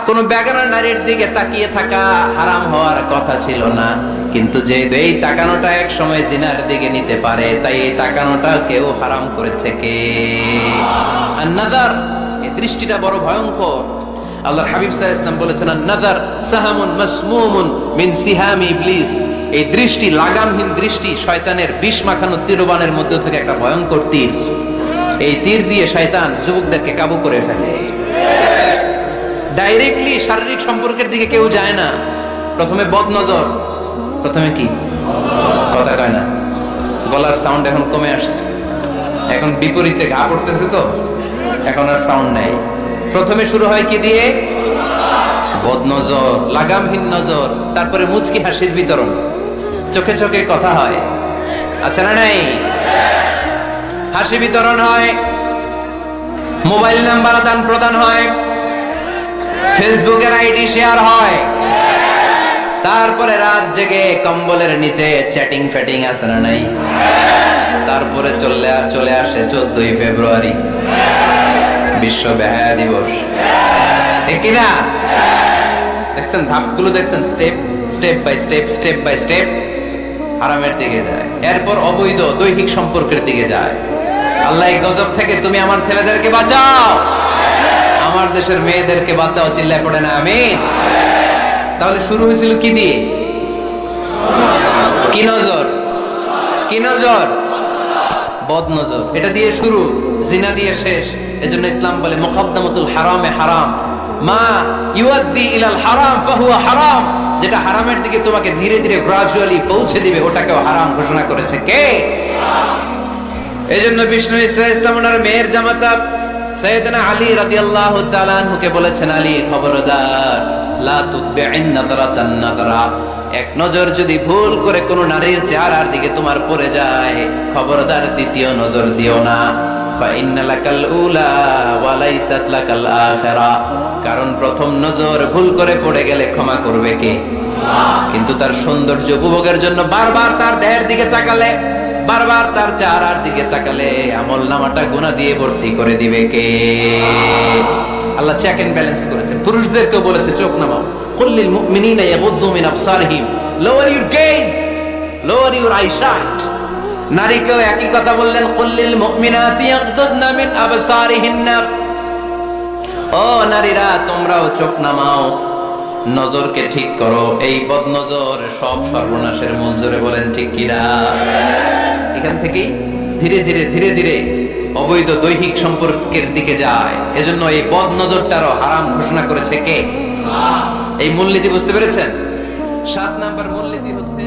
কোন বেগানা নারীর দিকে তাকিয়ে থাকা হারাম হওয়ার কথা ছিল না, কিন্তু যেহেতু এই তাকানোটা এক সময় জিনার দিকে নিতে পারে, তাই এই তাকানোটা কেউ হারাম করেছে কে? আন-নাযার, এই দৃষ্টিটা বড় ভয়ঙ্কর। আল্লাহর হাবিব সাল্লাল্লাহু আলাইহি ওয়াসাল্লাম বলেছেন, আন-নাযার সাহামুন মাসমুমুন মিন সিহামি ইবলিস। এই দৃষ্টি, লাগামহীন দৃষ্টি, শয়তানের বিষ মাখানো তীরবানের মধ্যে থেকে একটা ভয়ঙ্কর তীর। এই তীর দিয়ে শয়তান যুবকদেরকে কাবু করে ফেলে। ডাইরেক্টলি শারীরিক সম্পর্কের দিকে কেউ যায় না, প্রথমে বদনজর। প্রথমে কি কথা কয় না, গলার সাউন্ড এখন কমে আসছে, এখন বিপরীতে ঘা পড়তেছে, তো এখন আর সাউন্ড নাই। প্রথমে শুরু হয় কি দিয়ে? বদনজর, লাগামহীন নজর। তারপরে মুচকি হাসির বিতরণ, চোখে চোখে কথা হয়, আচ্ছা না নাই? হাসি বিতরণ হয়, মোবাইল নাম্বার আদান প্রদান হয়, ফেসবুকের আইডি শেয়ার হয়, তারপরে রাত জেগে কম্বলের নিচে চ্যাটিং ফ্যাটিং আছে না নাই? তারপরে চলে আসে 14ই ফেব্রুয়ারি, বিশ্ব বেহায়া দিবস, ঠিক কিনা? দেখছেন ধাপগুলো, দেখছেন স্টেপ বাই স্টেপ হারামের দিকে যায়। এরপর অবৈধ দৈহিক সম্পর্কের দিকে যায়। আল্লাহ এই গজব থেকে তুমি আমার ছেলেদেরকে বাঁচাও, আমার দেশের মেয়েদেরকে বাঁচাও, চিল্লায় পড়ে না আমিন। তাহলে শুরু হয়েছিল কি দিয়ে? কি নজর? কি নজর? বদ নজর। এটা দিয়ে শুরু, জিনা দিয়ে শেষ। এজন্য ইসলাম বলে মুকদ্দমাতুল হারামে হারাম, মা ইউআদ্দি ইলাল হারাম ফাহুয়া হারাম। যেটা হারামের দিকে তোমাকে ধীরে ধীরে গ্রাজুয়ালি পৌঁছে দিবে, ওটাকেও হারাম ঘোষণা করেছে কে? এজন্য বিষ্ণু ইসলাম ওনার মেয়ের জামাতা সাইয়েদনা আলী রাদিয়াল্লাহু তাআলা আনহুকে বলেছেন, আলী খবরদার, লা তুতবি'ন নাযরাতান নাযরা। এক নজর যদি ভুল করে কোন নারীর চেহারার দিকে তোমার পড়ে যায়, খবরদার দ্বিতীয় নজর দিও না। ফা ইন্না লাকাল উলা ওয়া লাইসাত লাকাল আখিরা। কারণ প্রথম নজর ভুল করে পড়ে গেলে ক্ষমা করবে কে? কিন্তু তার সৌন্দর্য উপভোগের জন্য বারবার তার দেহের দিকে তাকালে, বারবার তার চেহারার দিকে তাকালে আমল নামাটা গুনাহ দিয়ে ভর্তি করে দিবে কে? আল্লাহ চেক এন্ড ব্যালেন্স করেছেন। পুরুষদেরকেও বলেছে চোখ নামাও, কুল্লিল মুমিনিনা ইয়াগুদ্দু মিন আবসারিহিম, lower your gaze, lower your eyesight. নারীকেও একই কথা বললেন, কুল্লিল মুমিনাতি ইয়াগুদ্দুনা মিন আবসারিহিন্না। ও নারীরা, তোমরাও চোখ নামাও, নজরকে ঠিক করো। এই বদনজর সব সর্বনাশের মূল। জোরে বলেন ঠিক কিনা? এখান থেকেই ধীরে ধীরে অবৈধ দৈহিক সম্পর্কের দিকে যায়। এজন্য এই বদনজরটারও হারাম ঘোষণা করেছে কে? এই মূলনীতি বুঝতে পেরেছেন? 7 নাম্বার মূলনীতি হচ্ছে